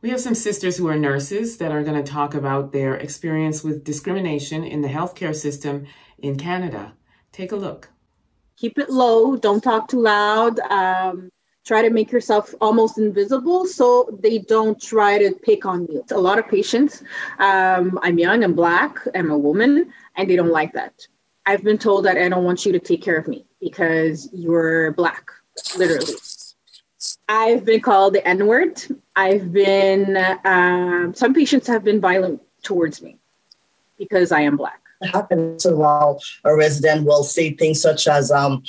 We have some sisters who are nurses that are going to talk about their experience with discrimination in the healthcare system in Canada. Take a look. Keep it low. Don't talk too loud. Try to make yourself almost invisible so they don't try to pick on you. A lot of patients, I'm young, I'm Black, I'm a woman, and they don't like that. I've been told that I don't want you to take care of me because you're Black, literally. I've been called the N-word. Some patients have been violent towards me because I am Black. It happens while a resident will say things such as, to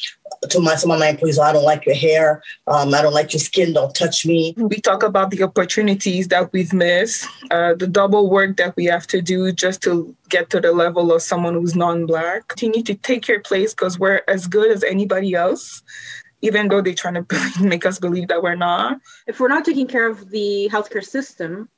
some of my employees, I don't like your hair, I don't like your skin, don't touch me. We talk about the opportunities that we've missed, the double work that we have to do just to get to the level of someone who's non-Black. Continue to take your place because we're as good as anybody else, even though they're trying to make us believe that we're not. If we're not taking care of the healthcare system,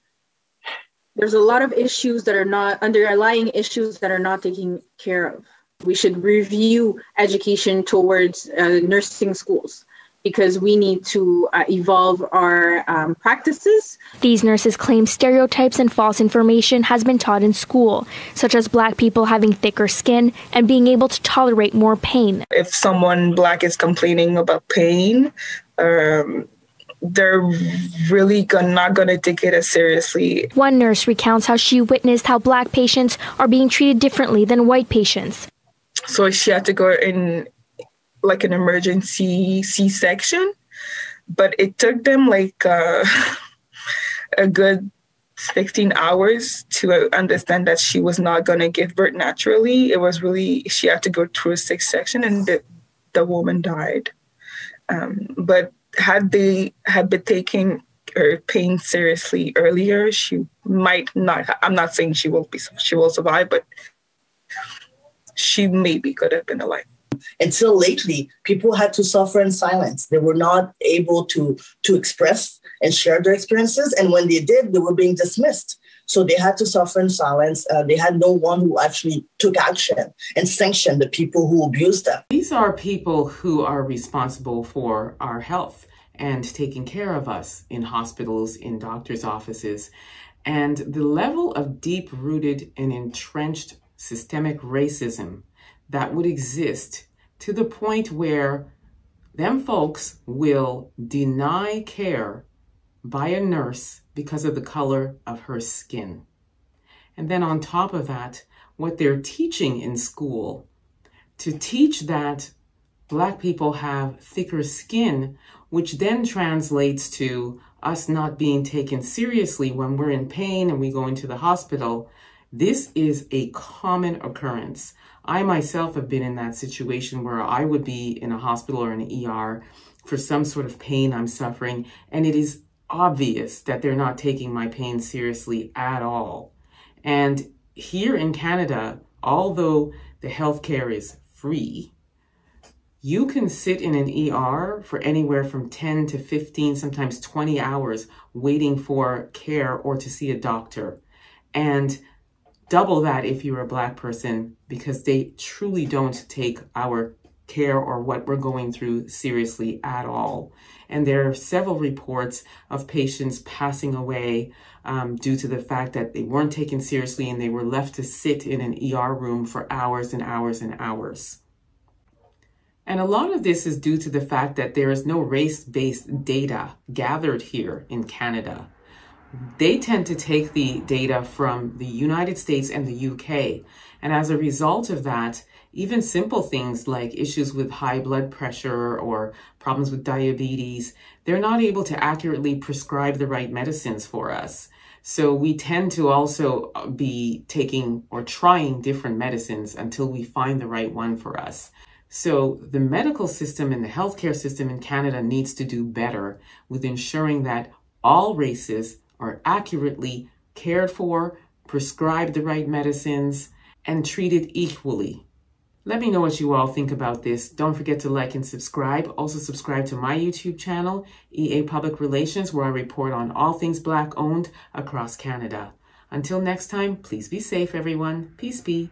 there's a lot of issues that are not, underlying issues that are not taken care of. We should review education towards nursing schools because we need to evolve our practices. These nurses claim stereotypes and false information has been taught in school, such as Black people having thicker skin and being able to tolerate more pain. If someone Black is complaining about pain, they're really not going to take it as seriously. One nurse recounts how she witnessed how Black patients are being treated differently than white patients. So she had to go in like an emergency C-section, but it took them like a good 16 hours to understand that she was not going to give birth naturally. It was really, she had to go through a C-section and the woman died. But had been taking her pain seriously earlier, she might not. I'm not saying she will survive, but she maybe could have been alive. Until lately, people had to suffer in silence. They were not able to express and share their experiences, and when they did, they were being dismissed. So they had to suffer in silence. They had no one who actually took action and sanctioned the people who abused them. These are people who are responsible for our health and taking care of us in hospitals, in doctors' offices. And the level of deep-rooted and entrenched systemic racism that would exist to the point where them folks will deny care by a nurse because of the color of her skin. And then on top of that, what they're teaching in school, to teach that Black people have thicker skin, which then translates to us not being taken seriously when we're in pain and we go into the hospital. This is a common occurrence. I myself have been in that situation where I would be in a hospital or an ER for some sort of pain I'm suffering, and it is obvious that they're not taking my pain seriously at all. And here in Canada, although the healthcare is free, you can sit in an ER for anywhere from 10 to 15, sometimes 20 hours waiting for care or to see a doctor. And double that if you're a Black person, because they truly don't take our care or what we're going through seriously at all. And there are several reports of patients passing away due to the fact that they weren't taken seriously and they were left to sit in an ER room for hours and hours and hours. And a lot of this is due to the fact that there is no race-based data gathered here in Canada. They tend to take the data from the United States and the UK. And as a result of that, even simple things like issues with high blood pressure or problems with diabetes, they're not able to accurately prescribe the right medicines for us. So we tend to also be taking or trying different medicines until we find the right one for us. So the medical system and the healthcare system in Canada needs to do better with ensuring that all races are accurately cared for, prescribed the right medicines, and treated equally. Let me know what you all think about this. Don't forget to like and subscribe. Also subscribe to my YouTube channel, EA Public Relations, where I report on all things Black owned across Canada. Until next time, please be safe, everyone. Peace be.